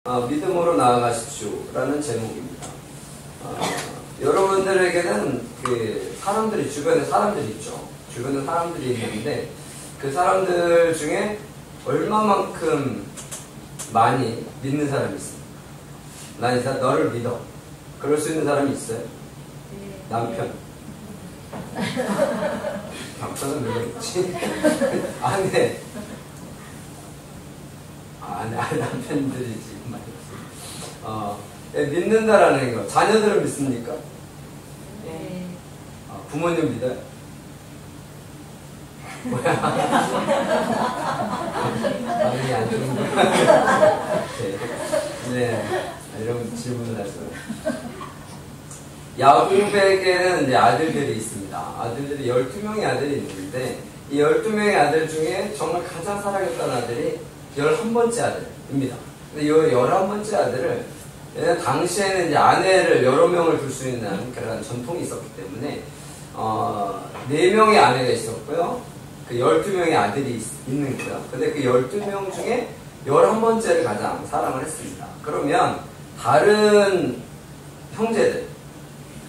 믿음으로 나아가십시오라는 제목입니다. 여러분들에게는 그 사람들이, 주변에 사람들이 있죠. 주변에 사람들이 있는데 그 사람들 중에 얼마만큼 많이 믿는 사람이 있습니까? 난 이제 너를 믿어. 그럴 수 있는 사람이 있어요? 남편. 남편은 믿었지. 아내. 남편들이 지금 많이 없어요. 믿는다라는 거. 자녀들은 믿습니까? 네. 부모님 믿어요? 뭐야? 반응이 안 좋은가? 네. 이런 질문을 하셔요. 야곱에게는 이제 아들들이 있습니다. 아들들이 12명의 아들이 있는데 이 12명의 아들 중에 정말 가장 사랑했던 아들이 11번째 아들입니다. 근데 이 11번째 아들을 당시에는 이제 아내를 여러 명을 둘 수 있는 그런 전통이 있었기 때문에 4명의 아내가 있었고요. 그 12명의 아들이 있는 거예요. 근데 그 12명 중에 11번째를 가장 사랑을 했습니다. 그러면 다른 형제들,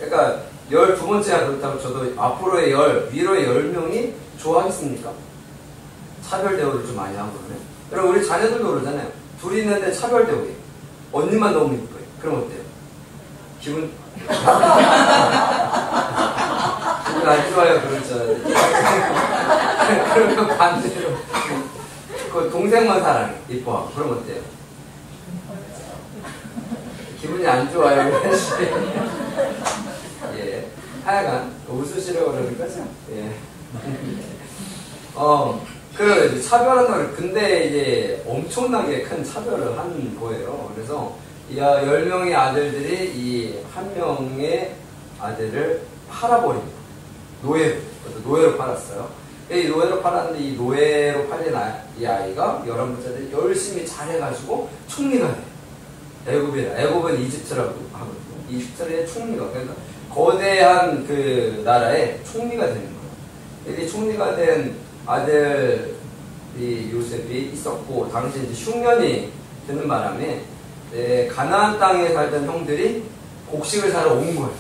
그러니까 12번째가 그렇다고 저도 앞으로의 위로의 10명이 좋아하겠습니까? 차별 대우를 좀 많이 하고 그러네. 그럼 우리 자녀들도 그러잖아요. 둘이 있는데 차별 대우해. 언니만 너무 이뻐요. 그럼 어때요? 기분 안 좋아요. 그렇죠. 그러면 반대로 그 동생만 사랑해. 이뻐하고. 그럼 어때요? 기분이 안 좋아요. 예. 하여간 웃으시려고 그러는 거죠? 예. 그 차별한 걸 근데 이제 엄청나게 큰 차별을 한 거예요. 그래서 이 10명의 아들들이 이 한 명의 아들을 팔아버립니다. 노예로 팔았어요. 이 노예로 팔았는데 이 노예로 팔린 이 아이가 11번째들이 열심히 잘해가지고 총리가 돼요. 애굽은 이집트라고 하거든요. 이집트의 총리가. 그러니까 거대한 그 나라의 총리가 되는 거예요. 이 총리가 된 아들이 요셉이 있었고, 당시 이제 흉년이 드는 바람에 가나안 땅에 살던 형들이 곡식을 사러 온 거예요.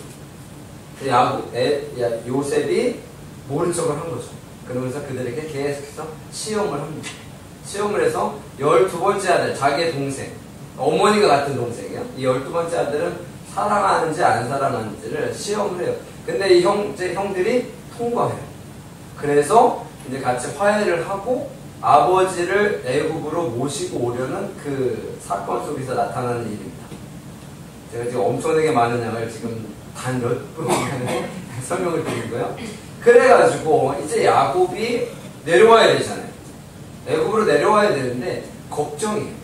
요셉이 모른 척을 한 거죠. 그러면서 그들에게 계속해서 시험을 합니다. 시험을 해서 12번째 아들, 자기의 동생, 어머니가 같은 동생이요. 이 12번째 아들은 사랑하는지 안 사랑하는지를 시험을 해요. 근데 이 형들이 통과해요. 그래서 이제 같이 화해를 하고 아버지를 애굽으로 모시고 오려는 그 사건 속에서 나타나는 일입니다. 제가 지금 엄청나게 많은 양을 지금 단 몇 분간에 설명을 드린 거예요. 그래가지고 이제 야곱이 내려와야 되잖아요. 애굽으로 내려와야 되는데 걱정이에요.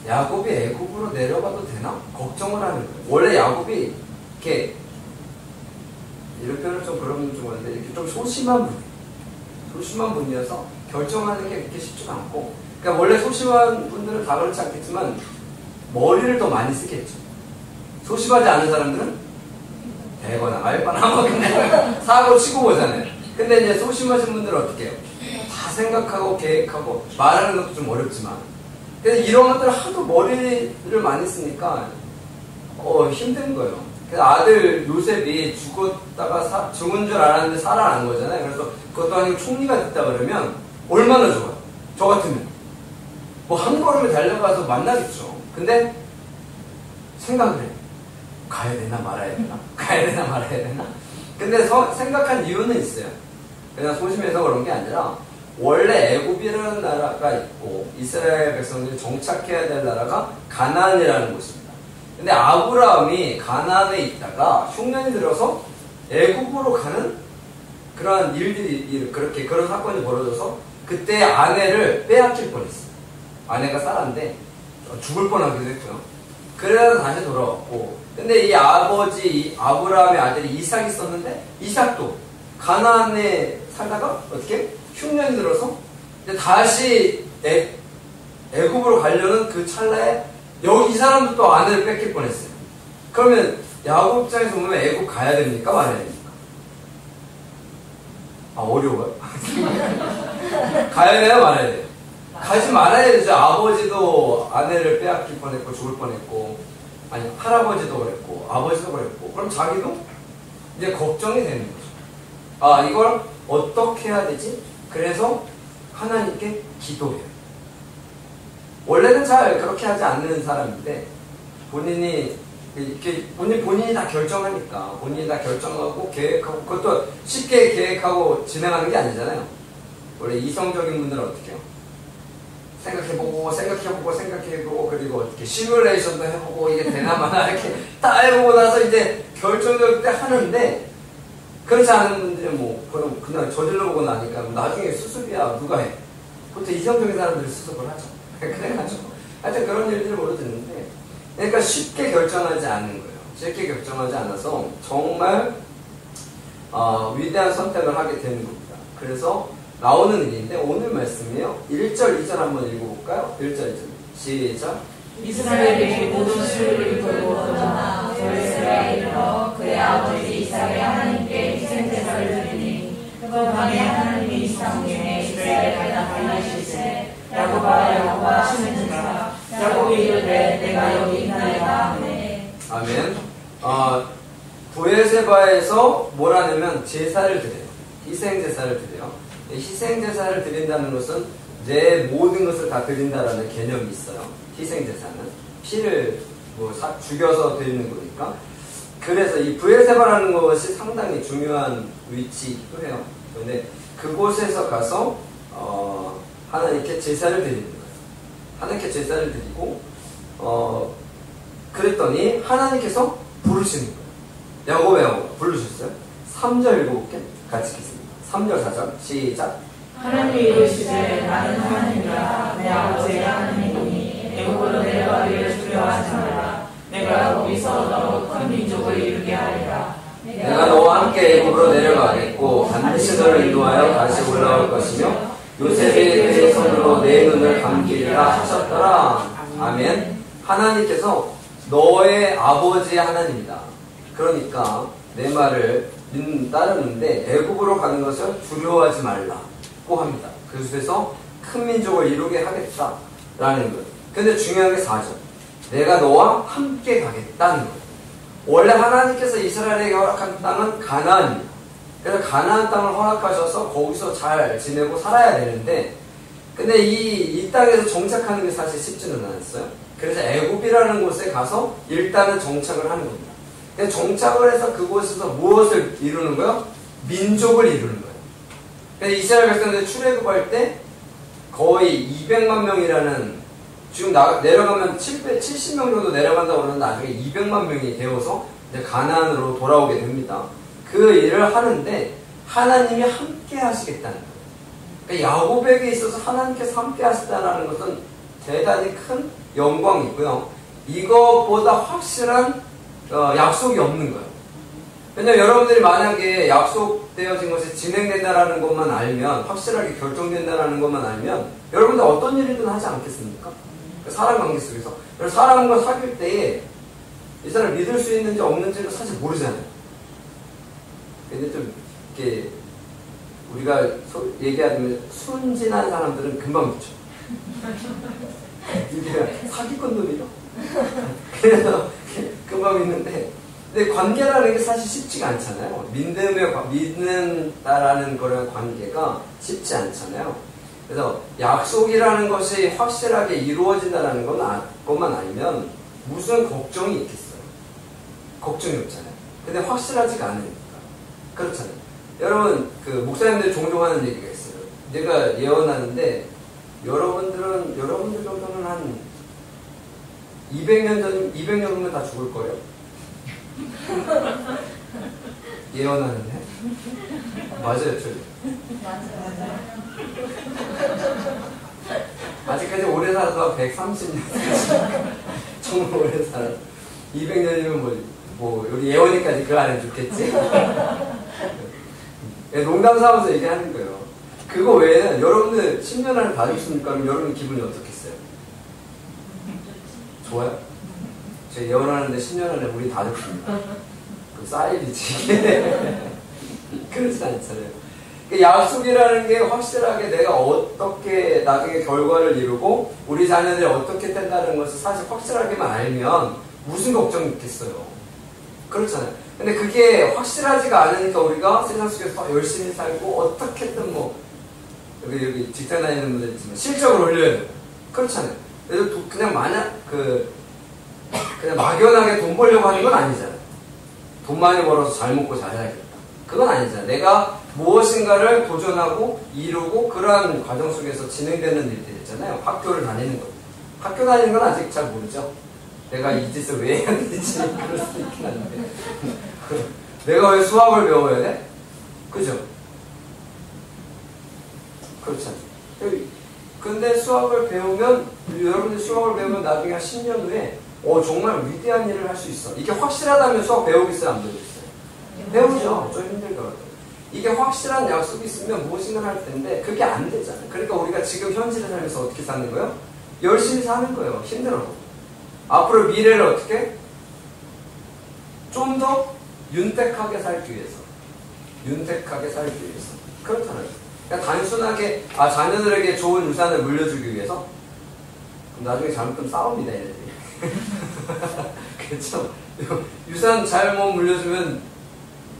야곱이 애굽으로 내려가도 되나? 걱정을 하는 거예요. 원래 야곱이 이렇게 이런 표현을 좀 그러면 좀 하는데 이렇게 좀 소심한 분이어서 결정하는 게 그렇게 쉽지가 않고, 그러니까 원래 소심한 분들은 다 그렇지 않겠지만 머리를 더 많이 쓰겠죠. 소심하지 않은 사람들은 대거나 알바나 뭐 그냥 사고 치고 보잖아요. 근데 이제 소심하신 분들은 어떻게 해요? 다 생각하고 계획하고 말하는 것도 좀 어렵지만, 그래서 이런 것들을 하도 머리를 많이 쓰니까 힘든 거예요. 그래서 아들 요셉이 죽은 줄 알았는데 살아난 거잖아요. 그래서 그것도 아니고 총리가 됐다 그러면 얼마나 좋아요. 저 같으면 뭐 한 걸음에 달려가서 만나겠죠. 근데 생각을 해요. 가야 되나 말아야 되나? 가야 되나 말아야 되나? 근데 생각한 이유는 있어요. 그냥 소심해서 그런 게 아니라 원래 애굽이라는 나라가 있고 이스라엘 백성들이 정착해야 될 나라가 가나안이라는 곳입니다. 근데 아브라함이 가나안에 있다가 흉년이 들어서 애굽으로 가는 그런 그런 사건이 벌어져서 그때 아내를 빼앗길 뻔했어요. 아내가 살았는데 죽을 뻔하기도 했고요. 그래서 다시 돌아왔고, 근데 이 아브라함의 아들이 이삭이 있었는데 이삭도 가나안에 살다가 어떻게 흉년이 들어서 다시 애굽으로 가려는 그 찰나에 여기 이 사람도 또 아내를 뺏길 뻔했어요. 그러면 야곱 입장에서 보면 애굽 가야 됩니까? 말아야 됩니까? 어려워요. 가야 돼요? 말아야 돼요? 가지 말아야 되죠. 아버지도 아내를 빼앗길 뻔했고 죽을 뻔했고, 아니 할아버지도 그랬고 아버지도 그랬고, 그럼 자기도 이제 걱정이 되는 거죠. 아, 이걸 어떻게 해야 되지? 그래서 하나님께 기도해요. 원래는 잘 그렇게 하지 않는 사람인데 본인이 이렇게 본인이 다 결정하니까, 본인이 다 결정하고 계획하고, 그것도 쉽게 계획하고 진행하는 게 아니잖아요. 원래 이성적인 분들은 어떻게 해요? 생각해보고, 그리고 어떻게 시뮬레이션도 해보고, 이게 되나 마나 이렇게 다 해보고 나서 이제 결정될 때 하는데, 그렇지 않은 분들은 뭐 그냥 저질러보고 나니까 나중에 수습이야 누가 해? 보통 이성적인 사람들이 수습을 하죠. 그래가지고 하여튼 그런 일들이 벌어지는데, 그러니까 쉽게 결정하지 않는 거예요. 쉽게 결정하지 않아서 정말 위대한 선택을 하게 되는 겁니다. 그래서 나오는 일인데, 오늘 말씀이요 1절 2절 한번 읽어볼까요? 1절 2절 시작. 이스라엘이 모든 수를 돌고 떠나 블레셋에 이르러 그의 아버지 이삭의 하나님께 희생제사를 드리니, 그 밤에 하나님이 이삭 중에 이스라엘을 나타나시세. 야곱아 하시는 자가 야곱이 이르되 내가 여기 있나이다. 아멘. 브에세바에서 뭐라냐면 제사를 드려요. 희생제사를 드려요. 희생제사를 드린다는 것은 내 모든 것을 다 드린다라는 개념이 있어요. 희생제사는 피를 죽여서 드리는 거니까. 그래서 이 브에세바라는 것이 상당히 중요한 위치이기도 해요. 그런데 그곳에서 가서 하나님께 제사를 드리는 거예요. 하나님께 제사를 드리고 그랬더니 하나님께서 부르시는 거예요. 야곱아 부르셨어요. 3절 읽어볼게. 같이 읽겠습니다. 3절 4절 시작. 하나님이 이르시되 나는 하나님이라. 내 아버지의 하나님이니 애굽으로 내려가기를 두려워하지 말라. 내가 거기서 너로 큰 민족을 이루게 하리라. 내가 너와 함께 애굽으로 내려가겠고 반드시 너를 인도하여 다시 올라올 것이며 요셉이 그의 손으로 내 눈을 감기리라 하셨더라. 아멘. 하나님께서 너의 아버지의 하나님이다. 그러니까 내 말을 따르는데 애굽으로 가는 것을 두려워하지 말라고 합니다. 그래서 큰 민족을 이루게 하겠다라는 거예요. 근데 중요한 게 4절. 내가 너와 함께 가겠다는 거예요. 원래 하나님께서 이스라엘에게 허락한 땅은 가나안입니다. 그래서 가나안 땅을 허락하셔서 거기서 잘 지내고 살아야 되는데, 근데 이 땅에서 정착하는 게 사실 쉽지는 않았어요. 그래서 애굽이라는 곳에 가서 일단은 정착을 하는 겁니다. 그래서 정착을 해서 그곳에서 무엇을 이루는 거예요? 민족을 이루는 거예요. 그래서 이스라엘 백성들이 출애굽할 때 거의 200만 명이라는, 지금 내려가면 70명 정도 내려간다고 그러는데 나중에 200만 명이 되어서 이제 가나안으로 돌아오게 됩니다. 그 일을 하는데 하나님이 함께 하시겠다는 거예요. 그러니까 야곱에게 있어서 하나님께서 함께 하시다는 것은 대단히 큰 영광이고요. 이것보다 확실한 약속이 없는 거예요. 왜냐면 여러분들이 만약에 약속되어진 것이 진행된다는 것만 알면, 확실하게 결정된다는 것만 알면 여러분들 어떤 일이든 하지 않겠습니까? 사람 관계 속에서. 사람과 사귈 때에 이 사람을 믿을 수 있는지 없는지를 사실 모르잖아요. 근데 좀 이렇게 우리가 얘기하면 순진한 사람들은 금방 믿죠. 이게 사기꾼 놈이죠. 그래서 금방 믿는데, 근데 관계라는 게 사실 쉽지가 않잖아요. 믿는다라는 그런 관계가 쉽지 않잖아요. 그래서 약속이라는 것이 확실하게 이루어진다는 것만 알면 무슨 걱정이 있겠어요? 걱정이 없잖아요. 근데 확실하지가 않으니까. 그렇잖아요. 여러분, 목사님들 종종 하는 얘기가 있어요. 내가 예언하는데, 여러분들 정도는 한 200년 후면 다 죽을 거예요. 예언하는데? 맞아요, 저. 아직까지 오래 살아서 130년. 정말 오래 살아. 200년이면 우리 예원이까지 그 안에 죽겠지? 농담 삼아서 얘기하는 거예요. 그거 외에는 여러분들 10년 안에 다 죽습니까? 그럼 여러분 기분이 어떻겠어요? 좋아요? 제가 예언하는데 10년 안에 우리 다 죽습니다. 그 사이비지. 그렇지 않잖아요. 약속이라는 게 확실하게 내가 어떻게 나중에 결과를 이루고 우리 자녀들이 어떻게 된다는 것을 사실 확실하게만 알면 무슨 걱정이 있겠어요. 그렇잖아요. 근데 그게 확실하지가 않으니까 우리가 세상 속에서 열심히 살고 어떻게든 뭐 여기 직장 다니는 분들 있지만 실적을 올려야 돼요. 그렇잖아요. 그래서 그냥 그냥 막연하게 돈 벌려고 하는 건 아니잖아요. 돈 많이 벌어서 잘 먹고 잘 살겠다. 그건 아니잖아요. 내가 무엇인가를 도전하고 이루고 그러한 과정 속에서 진행되는 일들이 있잖아요. 학교를 다니는 거. 학교 다니는 건 아직 잘 모르죠. 내가 이 짓을 왜 해야 되지? 그럴 수도 있긴 한데. 내가 왜 수학을 배워야 돼? 그죠? 그렇잖아요. 근데 수학을 배우면, 여러분들 수학을 배우면 나중에 한 10년 후에 정말 위대한 일을 할 수 있어. 이게 확실하다면 수학 배우겠어요? 안 배우겠어요? 배우죠. 좀 힘들더라고요. 이게 확실한 약속이 있으면 무엇인가 할 텐데 그게 안 되잖아요. 그러니까 우리가 지금 현실을 살면서 어떻게 사는 거예요? 열심히 사는 거예요. 힘들어도. 앞으로 미래를 어떻게? 좀 더 윤택하게 살기 위해서. 윤택하게 살기 위해서. 그렇잖아요. 그냥 단순하게 자녀들에게 좋은 유산을 물려주기 위해서 그럼 나중에 잘못하면 싸웁니다. 얘네들이. 그렇죠? 유산 잘못 물려주면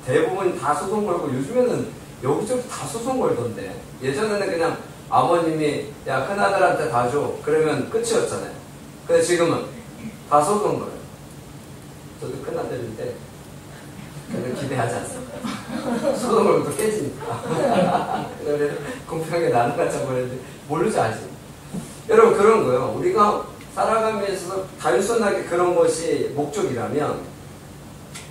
대부분 다 소송 걸고 요즘에는 여기저기 다 소송 걸던데 예전에는 그냥 아버님이 야 큰아들한테 다 줘 그러면 끝이었잖아요. 근데 지금은 다 소송 걸어요. 저도 큰아들인데 별로 기대하지 않습니다. 소송 걸면 또 깨지니까. 그래서 공평하게 나눠가자고 했는데 모르지 아직. 여러분 그런 거예요. 우리가 살아가면서 단순하게 그런 것이 목적이라면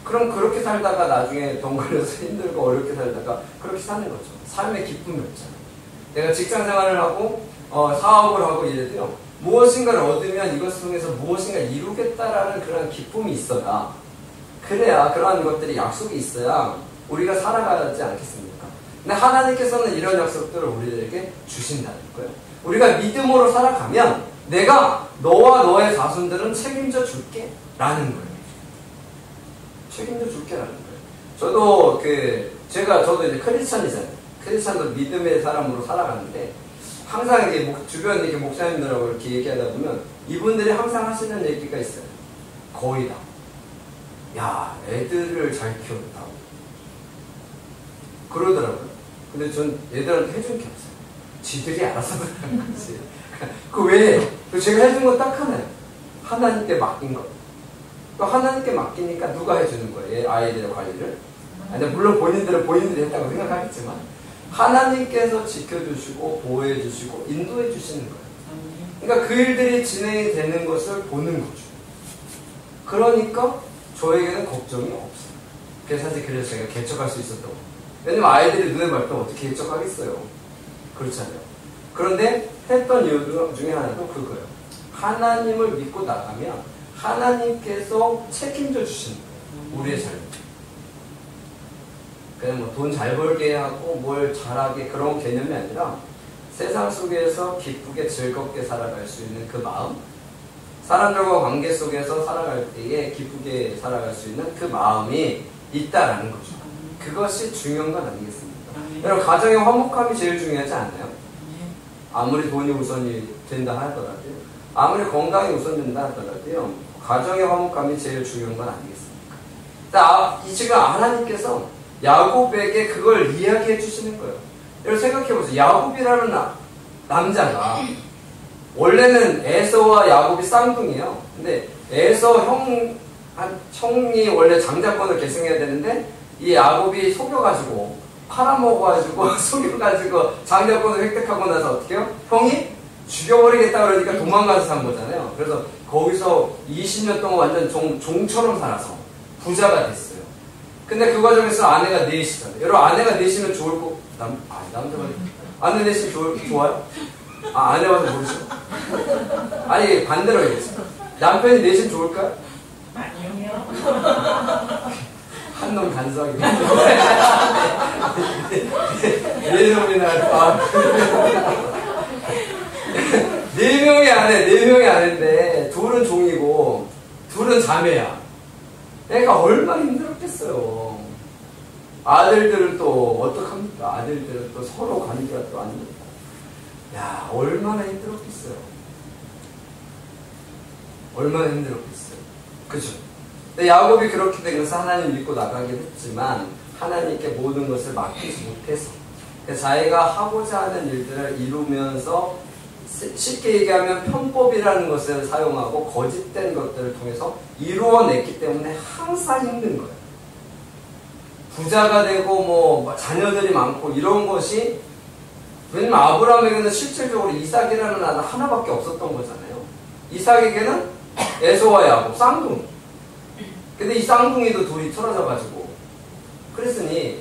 그럼 그렇게 살다가 나중에 돈 걸려서 힘들고 어렵게 살다가 그렇게 사는 거죠. 삶의 기쁨이 없잖아요. 내가 직장 생활을 하고 사업을 하고 이래도요. 무엇인가를 얻으면 이것 통해서 무엇인가 이루겠다라는 그런 기쁨이 있어야 그래야 그러한 것들이 약속이 있어야 우리가 살아가지 않겠습니까? 근데 하나님께서는 이런 약속들을 우리들에게 주신다는 거예요. 우리가 믿음으로 살아가면 내가 너와 너의 자손들은 책임져 줄게 라는 거예요. 책임져 줄게라는 거예요. 저도 저도 이제 크리스찬이잖아요. 크리스찬도 믿음의 사람으로 살아가는데 항상 이게 주변 이렇게 목사님들하고 이렇게 얘기하다 보면 이분들이 항상 하시는 얘기가 있어요. 거의 다. 야, 애들을 잘 키웠다고. 그러더라고요. 근데 전 애들한테 해준 게 없어요. 지들이 알아서 그러는 거지. 그 왜? 제가 해준 건 딱 하나예요. 하나님께 맡긴 거. 하나님께 맡기니까 누가 해주는 거예요? 아이들의 관리를. 물론 본인들은 본인들이 했다고 생각하겠지만 하나님께서 지켜주시고 보호해주시고 인도해주시는 거예요. 그러니까 그 일들이 진행이 되는 것을 보는 거죠. 그러니까 저에게는 걱정이 없어요. 그래서 사실 그래서 제가 개척할 수 있었던 거예요. 왜냐면 아이들이 눈에 밟히면 어떻게 개척하겠어요. 그렇잖아요. 그런데 했던 이유 중에 하나도 그거예요. 하나님을 믿고 나가면 하나님께서 책임져 주시는 거예요. 우리의 삶을. 그냥 뭐 돈 잘 벌게 하고 뭘 잘하게 그런 개념이 아니라 세상 속에서 기쁘게 즐겁게 살아갈 수 있는 그 마음, 사람들과 관계 속에서 살아갈 때에 기쁘게 살아갈 수 있는 그 마음이 있다라는 거죠. 그것이 중요한 건 아니겠습니까? 여러분 가정의 화목함이 제일 중요하지 않나요? 아무리 돈이 우선이 된다 하더라도요. 아무리 건강이 우선된다 하더라도요. 가정의 화목함이 제일 중요한 건 아니겠습니까? 자, 지금 하나님께서 야곱에게 그걸 이야기해 주시는 거예요. 여러분 생각해보세요. 야곱이라는 남자가 원래는 에서와 야곱이 쌍둥이에요. 근데 에서 형이 원래 장자권을 계승해야 되는데 이 야곱이 속여가지고 팔아먹어가지고 속여가지고 장자권을 획득하고 나서 어떻게 해요? 형이 죽여버리겠다 그러니까 도망가서 산 거잖아요. 그래서 거기서 20년 동안 완전 종처럼 살아서 부자가 됐어요. 근데 그 과정에서 아내가 넷이잖아요. 여러분 아내가 넷이면 좋을 거 남자가 아내 넷이 좋아요? 아내 와서 모르죠? 아니 반대로 얘기했어요. 남편이 넷이면 좋을까요? 아니요. 한 놈 단속이 네 놈이나 네 명이 아내인데 둘은 종이고 둘은 자매야. 그러니까 얼마나 힘들었겠어요. 아들들은 또 어떡합니까? 아들들은 또 서로 관계가 또 안 좋고. 야, 얼마나 힘들었겠어요. 얼마나 힘들었겠어요. 그죠? 근데 야곱이 그렇게 되면서 하나님 믿고 나가긴 했지만 하나님께 모든 것을 맡기지 못해서 자기가 하고자 하는 일들을 이루면서 쉽게 얘기하면 편법이라는 것을 사용하고 거짓된 것들을 통해서 이루어냈기 때문에 항상 힘든 거예요. 부자가 되고 뭐 자녀들이 많고 이런 것이, 왜냐면 아브라함에게는 실질적으로 이삭이라는 아들 하나밖에 없었던 거잖아요. 이삭에게는 에서와 야곱 쌍둥이. 근데 이 쌍둥이도 둘이 틀어져가지고 그랬으니,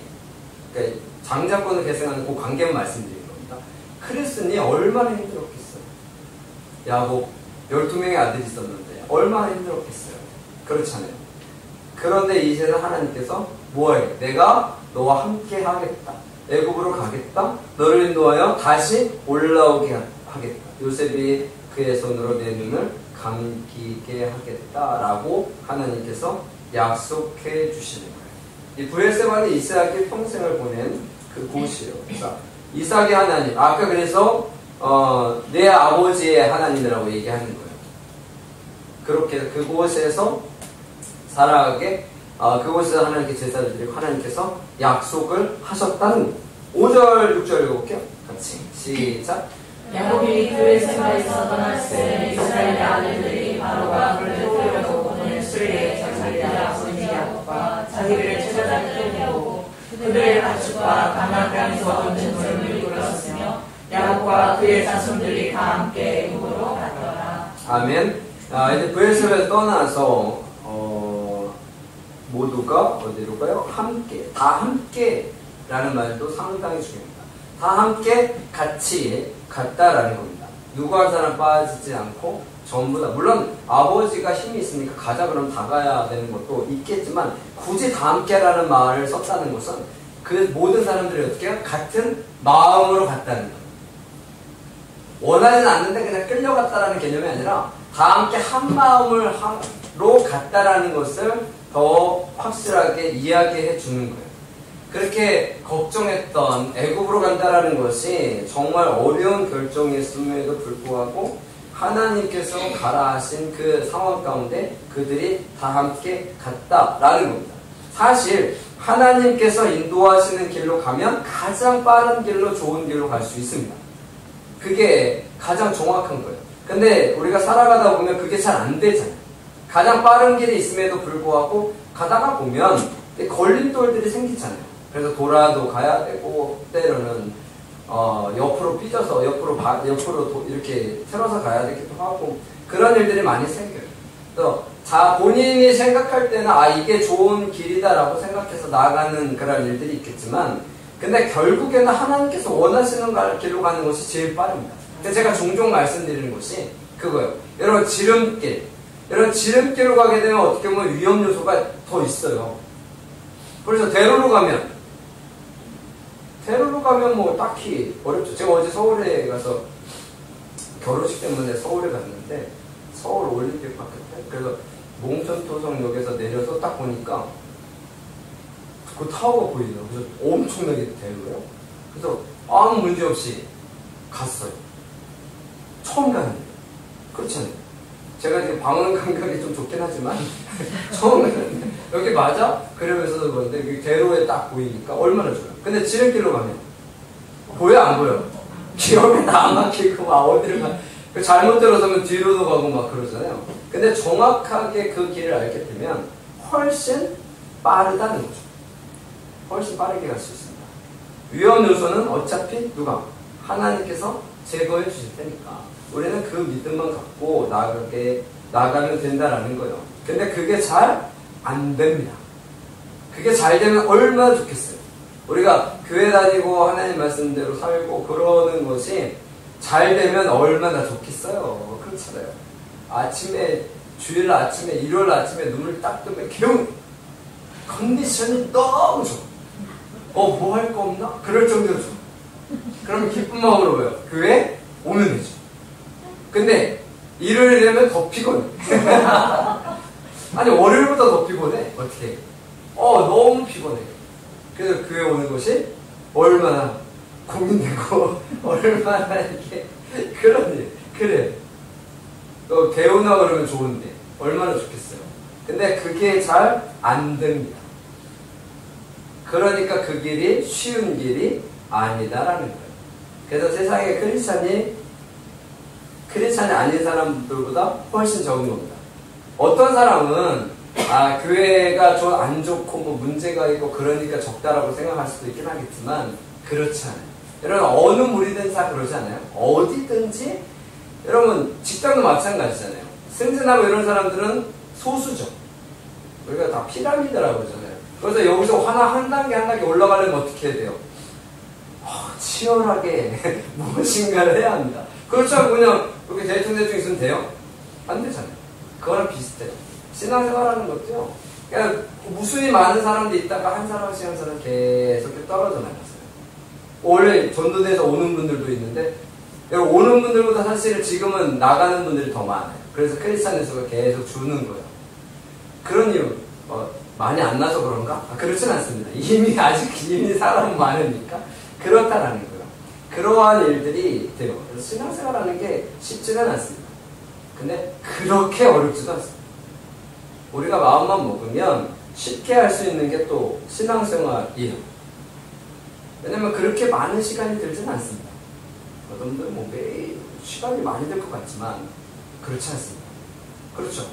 그러니까 장자권을 계승하는 그 관계만 말씀드리는 겁니다. 그랬으니 얼마나 힘들었겠어요. 야곱 12명의 아들이 있었는데 얼마나 힘들었겠어요. 그렇잖아요. 그런데 이제는 하나님께서 뭐해? 내가 너와 함께 하겠다. 애굽으로 가겠다. 너를 인도하여 다시 올라오게 하겠다. 요셉이 그의 손으로 내 눈을 감기게 하겠다라고 하나님께서 약속해 주시는 거예요. 이 브엘세바는 이삭이 평생을 보낸 그 곳이에요. 그래서 이삭의 하나님, 아까 그래서 내 아버지의 하나님이라고 얘기하는 거예요. 그렇게 그곳에서 살아가게, 그곳에서 하나님께 제사를 드리고 하나님께서 약속을 하셨다는 5절, 6절 읽어볼게요. 같이 시작. 야곱이 브엘세바에서 떠났을 때 이스라엘의 아들들이 바로가 그를 태우려고 보낸 수리에 자기들 아버지 야곱과 자기를 찾아다니고 그들의 가축과 가나안 땅에서 얻은 재물을 이끌었으며 야곱과 그의 자손들이 다 함께 애굽으로 갔더라. 아멘. 이제 브엘세바에서 떠나서 모두가 어디로 가요? 함께, 다 함께라는 말도 상당히 중요합니다. 다 함께 같이 갔다라는 겁니다. 누구 한 사람 빠지지 않고 전부 다, 물론 아버지가 힘이 있으니까 가자 그러면 다 가야 되는 것도 있겠지만 굳이 다 함께라는 말을 썼다는 것은 그 모든 사람들이 어떻게 해요? 같은 마음으로 갔다는 거예요. 원하지는 않는데 그냥 끌려갔다라는 개념이 아니라 다 함께 한 마음으로 갔다라는 것을 더 확실하게 이야기해 주는 거예요. 그렇게 걱정했던 애굽으로 간다라는 것이 정말 어려운 결정이었음에도 불구하고 하나님께서 가라 하신 그 상황 가운데 그들이 다 함께 갔다라는 겁니다. 사실 하나님께서 인도하시는 길로 가면 가장 빠른 길로 좋은 길로 갈 수 있습니다. 그게 가장 정확한 거예요. 근데 우리가 살아가다 보면 그게 잘 안 되잖아요. 가장 빠른 길이 있음에도 불구하고 가다가 보면 걸림돌들이 생기잖아요. 그래서 돌아도 가야 되고 때로는 옆으로 삐져서 옆으로 이렇게 틀어서 가야 되기도 하고 그런 일들이 많이 생겨요. 그래서 본인이 생각할 때는 이게 좋은 길이다라고 생각해서 나아가는 그런 일들이 있겠지만 근데 결국에는 하나님께서 원하시는 길로 가는 것이 제일 빠릅니다. 제가 종종 말씀드리는 것이 그거예요. 여러분 이런 지름길로 가게 되면 어떻게 보면 위험 요소가 더 있어요. 그래서 대로로 가면 뭐 딱히 어렵죠. 제가 어제 서울에 가서 결혼식 때문에 서울에 갔는데 서울 올림픽 파크 때 그래서 몽천토성역에서 내려서 딱 보니까 그 타워가 보이더라고요. 그래서 엄청나게 대로예요. 그래서 아무 문제 없이 갔어요. 처음 가는데 그렇잖아요. 제가 지금 방언 감각이 좀 좋긴 하지만 처음 가는데 여기 맞아? 그러면서도 그런데 대로에 딱 보이니까 얼마나 좋아요. 근데 지름길로 가면 보여 안 보여? 기억에 다 안 막히고 막 어디를 가 잘못 들어서면 뒤로도 가고 막 그러잖아요. 근데 정확하게 그 길을 알게 되면 훨씬 빠르다는 거죠. 훨씬 빠르게 갈 수 있습니다. 위험 요소는 어차피 누가? 하나님께서 제거해 주실 테니까 우리는 그 믿음만 갖고 나가면 된다라는 거예요. 근데 그게 잘 안 됩니다. 그게 잘 되면 얼마나 좋겠어요. 우리가 교회 다니고 하나님 말씀대로 살고 그러는 것이 잘 되면 얼마나 좋겠어요. 그렇잖아요. 주일 아침에 일요일 아침에 눈을 딱 뜨면 기분 컨디션이 너무 좋아. 뭐 할 거 없나? 그럴 정도로 좋아. 그러면 기쁜 마음으로 가요. 교회 오면 되죠. 근데 일요일이 되면 더 피곤해. 아니 월요일보다 더 피곤해. 어떻게? 너무 피곤해. 그래서 교회 오는 것이 얼마나 고민되고 얼마나 이렇게 그런 일. 그래. 배우나 그러면 좋은데 얼마나 좋겠어요. 근데 그게 잘 안 됩니다. 그러니까 그 길이 쉬운 길이 아니다라는 거예요. 그래서 세상에 크리스찬이 아닌 사람들보다 훨씬 적은 겁니다. 어떤 사람은 교회가 좀 안 좋고 뭐 문제가 있고 그러니까 적다라고 생각할 수도 있긴 하겠지만 그렇지 않아요. 여러분 어느 무리든 다 그러지 않아요? 어디든지 여러분 직장도 마찬가지잖아요. 승진하고 이런 사람들은 소수죠. 우리가 다 피라미드라고 그러잖아요. 그래서 여기서 한 단계 한 단계 올라가려면 어떻게 해야 돼요? 치열하게 무엇인가를 해야 합니다. 그렇지 않고 그냥 이렇게 대충 있으면 돼요? 안 되잖아요. 그거랑 비슷해요. 신앙생활하는 것도요. 그러니까 무수히 많은 사람들이 있다가 한 사람씩 계속 떨어져 나갔어요. 원래 전도대에서 오는 분들도 있는데 오는 분들보다 사실 지금은 나가는 분들이 더 많아요. 그래서 크리스찬 수가 계속 주는 거예요. 그런 이유 많이 안 나서 그런가? 그렇진 않습니다. 이미 사람은 많으니까 그렇다라는 거예요. 그러한 일들이 돼요. 그래서 신앙생활하는 게 쉽지는 않습니다. 근데 그렇게 어렵지도 않습니다. 우리가 마음만 먹으면 쉽게 할 수 있는 게 또 신앙생활이에요. 왜냐면 그렇게 많은 시간이 들지는 않습니다. 어떤 분들은 매일 시간이 많이 들 것 같지만 그렇지 않습니다. 그렇죠?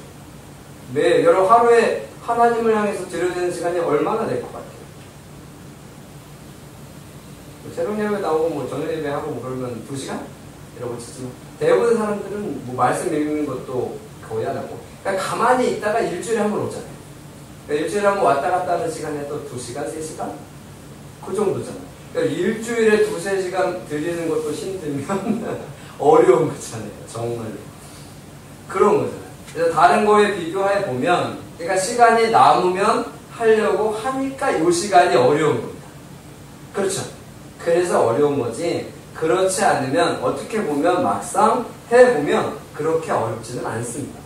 여러 하루에 하나님을 향해서 드려야 되는 시간이 얼마나 될 것 같아요? 새로운 예배 나오고 저녁 예배 하고 그러면 2시간? 이러고 치지만 대부분 사람들은 말씀 읽는 것도 거의 안 하고 그러니까 가만히 있다가 일주일에 한 번 오잖아요. 그러니까 일주일에 한 번 왔다 갔다 하는 시간에 또 2시간, 3시간? 그 정도잖아요. 그러니까 일주일에 2-3시간 드리는 것도 힘들면 어려운 거잖아요. 정말로. 그런 거잖아요. 그래서 다른 거에 비교해 보면 그러니까 시간이 남으면 하려고 하니까 이 시간이 어려운 겁니다. 그렇죠? 그래서 어려운 거지 그렇지 않으면 어떻게 보면 막상 해보면 그렇게 어렵지는 않습니다.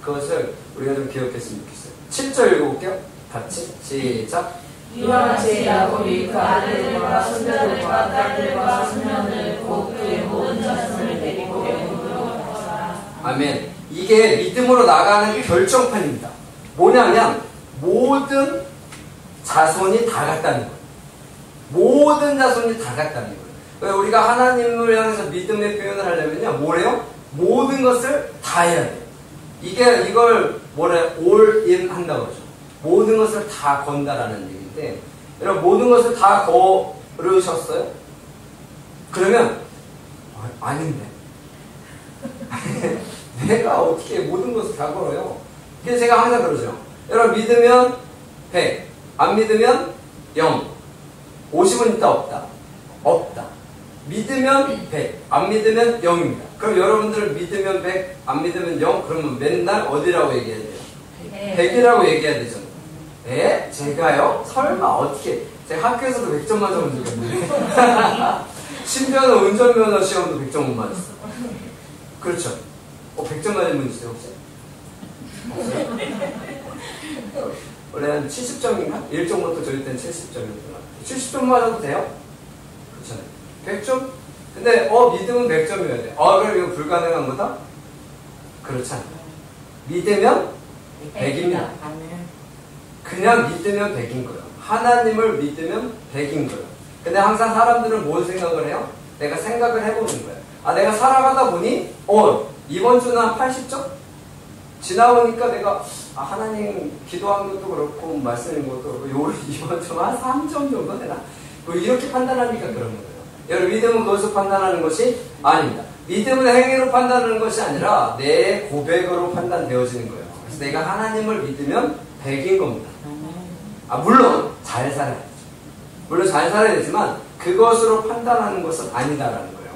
그것을 우리가 좀 기억했으면 좋겠어요. 7절 읽어볼게요. 같이 시작. 이와 같이 야곱이 그 아들들과 손자들과 딸들과 손녀들 곧 그의 모든 자손을 데리고 애굽으로 갔더라. 아멘. 이게 믿음으로 나가는 결정판입니다. 뭐냐면 모든 자손이 다 갔다는 거예요. 모든 자손이 다 갔다는 거예요. 우리가 하나님을 향해서 믿음의 표현을 하려면요, 뭐래요? 모든 것을 다 해야 돼요. 이걸 all in 한다고 그러죠. 모든 것을 다 건다라는 얘기인데, 여러분 모든 것을 다 걸으셨어요? 그러면 아닌데. 내가 어떻게 모든 것을 다 걸어요? 그래서 제가 항상 그러죠. 여러분 믿으면 100, 안 믿으면 0. 50은 있다 없다? 없다. 믿으면 100, 안 믿으면 0입니다. 그럼 여러분들은 믿으면 100, 안 믿으면 0? 그러면 맨날 어디라고 얘기해야 돼요? 100이라고 얘기해야 되죠. 에? 제가요? 설마 어떻게? 제가 학교에서도 100점 맞아본 적이 없는데 심지어는 운전면허 시험도 100점 못 맞았어. 그렇죠? 100점 맞은 분 있어요 혹시? 원래 한 70점인가? 1점부터 저희 때는 70점이었구나. 70점 맞아도 돼요? 그렇잖아요. 100점? 근데 믿으면 100점이어야 돼. 그럼 이거 불가능한 거다? 그렇지 않아요. 믿으면 100입니다. 그냥 믿으면 100인 거예요. 하나님을 믿으면 100인 거예요. 근데 항상 사람들은 뭔 생각을 해요? 내가 생각을 해보는 거예요. 내가 살아가다 보니 이번 주는 한 80점? 지나보니까 내가 하나님 기도한 것도 그렇고 말씀 읽은 것도 그렇고 이번 주는 한 3점 정도 되나? 이렇게 판단하니까 그런 거예요. 여러분 믿음은 그것을 판단하는 것이 아닙니다. 믿음은 행위로 판단하는 것이 아니라 내 고백으로 판단되어지는 거예요. 그래서 내가 하나님을 믿으면 100인 겁니다. 물론 잘 살아야 되죠. 물론 잘 살아야 되지만 그것으로 판단하는 것은 아니다라는 거예요.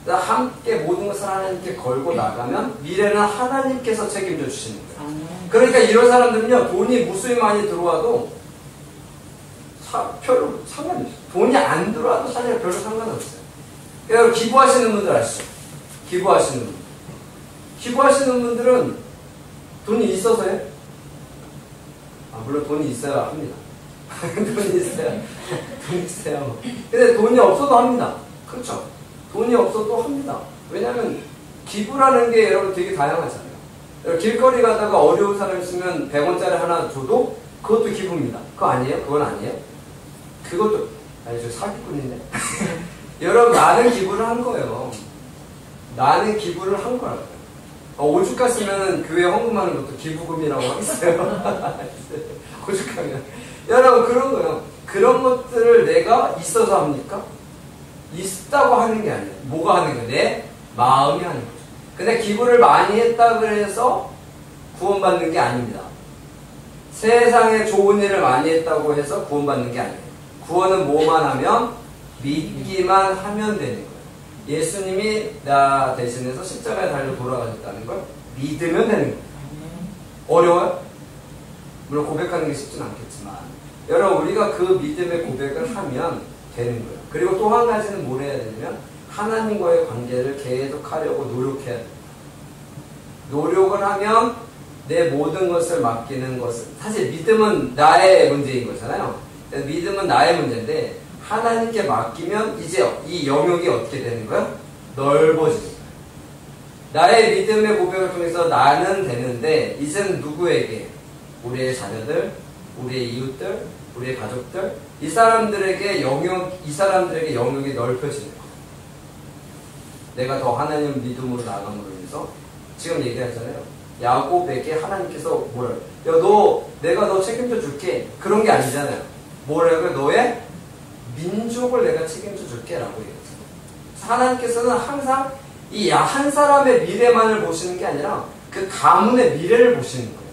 그래서 함께 모든 것을 하나님께 걸고 나가면 미래는 하나님께서 책임져 주시는 거예요. 그러니까 이런 사람들은요, 돈이 무수히 많이 들어와도 별로 상관이 없어요. 돈이 안 들어와도 사실 별로 상관없어요. 여러분 기부하시는 분들 아시죠? 기부하시는 분들은 돈이 있어서요? 물론 돈이 있어야 합니다. 돈이 있어야, 돈 있어야. 근데 돈이 없어도 합니다. 그렇죠? 돈이 없어도 합니다. 왜냐면 기부라는 게 여러분 되게 다양하잖아요. 길거리 가다가 어려운 사람 있으면 100원짜리 하나 줘도 그것도 기부입니다. 그거 아니에요? 그건 아니에요? 그것도, 아니, 저 사기꾼인데? 여러분, 나는 기부를 한 거예요. 나는 기부를 한 거라고요. 오죽 갔으면 교회 헌금하는 것도 기부금이라고 하겠어요. 오죽하면. 여러분, 그런 거예요. 그런 것들을 내가 있어서 합니까? 있다고 하는 게 아니에요. 뭐가 하는 거예요? 내 마음이 하는 거죠. 근데 기부를 많이 했다 그래서 구원받는 게 아닙니다. 세상에 좋은 일을 많이 했다고 해서 구원받는 게 아니에요. 구원은 뭐만 하면? 믿기만 하면 되는 거예요. 예수님이 나 대신해서 십자가에 달려 돌아가셨다는 걸 믿으면 되는 거예요. 어려워요? 물론 고백하는 게 쉽진 않겠지만 여러분 우리가 그 믿음의 고백을 하면 되는 거예요. 그리고 또 한 가지는 뭘 해야 되냐면 하나님과의 관계를 계속 하려고 노력해야 돼요. 노력을 하면 내 모든 것을 맡기는 것은 사실 믿음은 나의 문제인 거잖아요. 믿음은 나의 문제인데 하나님께 맡기면 이제 이 영역이 어떻게 되는 거야? 넓어지는 거야. 나의 믿음의 고백을 통해서 나는 되는데 이제는 누구에게? 우리의 자녀들, 우리의 이웃들, 우리의 가족들 이 사람들에게 영역이 넓혀지는 거야. 내가 더 하나님 믿음으로 나아감으로 인해서 지금 얘기하잖아요. 야곱에게 하나님께서 뭐래요? 내가 너 책임져 줄게. 그런 게 아니잖아요. 뭐라고요? 너의 민족을 내가 책임져 줄게 라고 얘기했어요. 하나님께서는 항상 이 한 사람의 미래만을 보시는 게 아니라 그 가문의 미래를 보시는 거예요.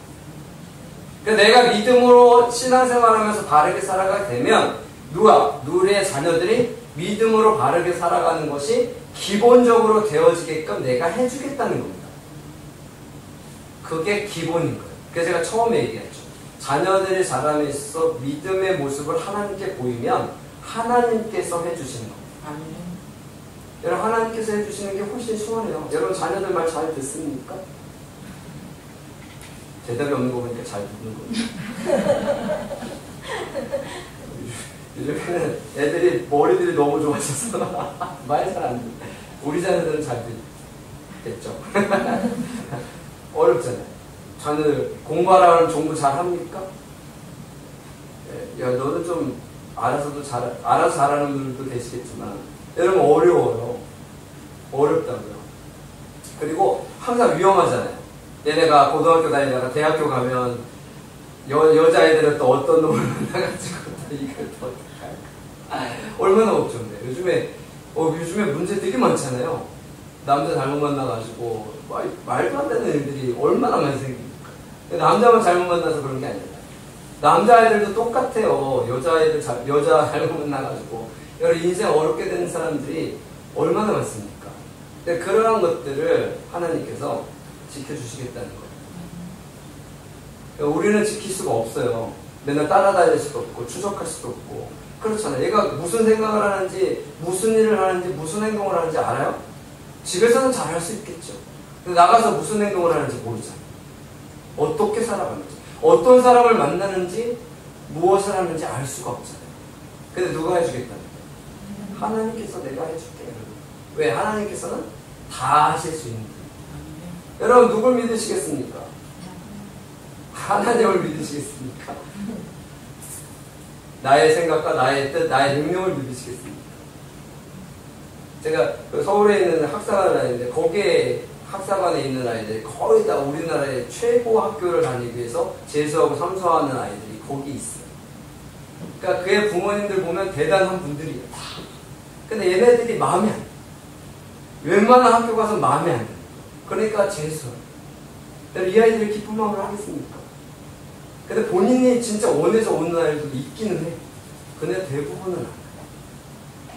그러니까 내가 믿음으로 신앙생활하면서 바르게 살아가게 되면 누구의 자녀들이 믿음으로 바르게 살아가는 것이 기본적으로 되어지게끔 내가 해주겠다는 겁니다. 그게 기본인 거예요. 그래서 제가 처음에 얘기했죠. 자녀들이 자람에 있어서 믿음의 모습을 하나님께 보이면 하나님께서 해주시는 겁니다. 아멘. 여러분 하나님께서 해주시는 게 훨씬 시원해요. 여러분 자녀들 말 잘 듣습니까? 대답이 없는 거 보니까 잘 듣는 거예요. 요즘에는 애들이 머리들이 너무 좋아져서 말 잘 안 듣. 우리 자녀들은 잘 듣겠죠. 어렵잖아요. 자녀들 공부하라면 공부 잘 합니까? 야 너는 좀 알아서 잘하는 분들도 계시겠지만 여러분 어려워요. 어렵다고요. 그리고 항상 위험하잖아요. 얘네가 고등학교 다니다가 대학교 가면 여자애들은 또 어떤 놈을 만나가지고 이걸 또 어떡할까. 얼마나 걱정돼요. 요즘에 문제 되게 많잖아요. 남자 잘못 만나가지고 말도 안 되는 일들이 얼마나 많이 생깁니까. 남자만 잘못 만나서 그런 게 아니라 남자애들도 똑같아요. 여자 잘못 만나가지고 인생 어렵게 되는 사람들이 얼마나 많습니까. 근데 그러한 것들을 하나님께서 지켜주시겠다는 거예요. 우리는 지킬 수가 없어요. 맨날 따라다닐 수도 없고 추적할 수도 없고 그렇잖아요. 얘가 무슨 생각을 하는지 무슨 일을 하는지 무슨 행동을 하는지 알아요? 집에서는 잘 할 수 있겠죠. 근데 나가서 무슨 행동을 하는지 모르잖아요. 어떻게 살아가는지 어떤 사람을 만나는지 무엇을 하는지 알 수가 없잖아요. 근데 누가 해주겠다는 거예요? 하나님께서 내가 해줄게. 왜? 하나님께서는 다 하실 수 있는 분이에요. 여러분 누굴 믿으시겠습니까? 하나님을 믿으시겠습니까? 나의 생각과 나의 뜻, 나의 능력을 믿으시겠습니까? 제가 서울에 있는 학사관을 다니는데 거기에 학사관에 있는 아이들이 거의 다 우리나라의 최고 학교를 다니기 위해서 재수하고 삼수하는 아이들이 거기 있어요. 그러니까 그의 부모님들 보면 대단한 분들이에요. 다. 근데 얘네들이 마음에 안 돼. 웬만한 학교 가서 마음에 안 돼. 그러니까 재수해요. 이 아이들이 기쁜 마음으로 하겠습니까? 근데 본인이 진짜 원해서 오는 아이들도 있기는 해. 근데 대부분은 안 돼.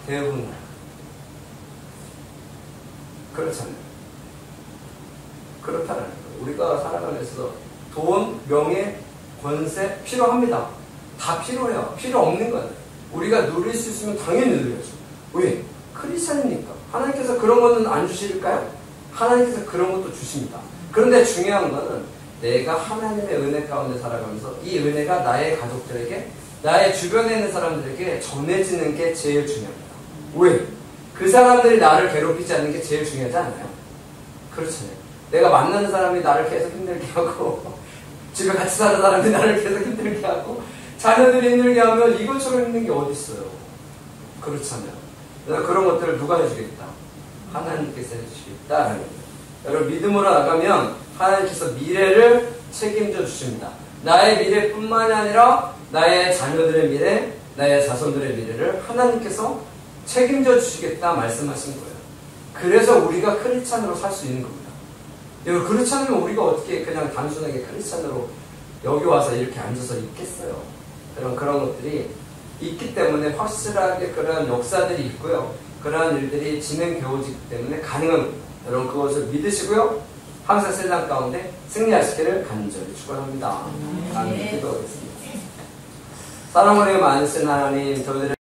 대부분은 안 돼. 그렇잖아요. 그렇다는 거예요. 우리가 살아가면서 돈, 명예, 권세 필요합니다. 다 필요해요. 필요 없는 거예요. 우리가 누릴 수 있으면 당연히 누려야죠. 왜? 크리스찬이니까. 하나님께서 그런 거는 안 주실까요? 하나님께서 그런 것도 주십니다. 그런데 중요한 거는 내가 하나님의 은혜 가운데 살아가면서 이 은혜가 나의 가족들에게 나의 주변에 있는 사람들에게 전해지는 게 제일 중요합니다. 왜? 그 사람들이 나를 괴롭히지 않는 게 제일 중요하지 않아요? 그렇잖아요. 내가 만나는 사람이 나를 계속 힘들게 하고 집에 같이 사는 사람이 나를 계속 힘들게 하고 자녀들이 힘들게 하면 이것처럼 힘든 게 어디 있어요? 그렇잖아요. 그런 것들을 누가 해주겠다? 하나님께서 해주시겠다. 여러분 믿음으로 나가면 하나님께서 미래를 책임져 주십니다. 나의 미래뿐만이 아니라 나의 자녀들의 미래, 나의 자손들의 미래를 하나님께서 책임져 주시겠다 말씀하신 거예요. 그래서 우리가 크리스찬으로 살 수 있는 겁니다. 여러분 그렇지 않으면 우리가 어떻게 그냥 단순하게 크리스찬으로 여기 와서 이렇게 앉아서 있겠어요. 그런 것들이 있기 때문에 확실하게 그런 역사들이 있고요. 그러한 일들이 진행되어지기 때문에 가능한 겁니다. 여러분 그것을 믿으시고요. 항상 세상 가운데 승리하시기를 간절히 축원합니다. 아멘. 기도하겠습니다. 사랑하는 많으신 하나님, 저희들의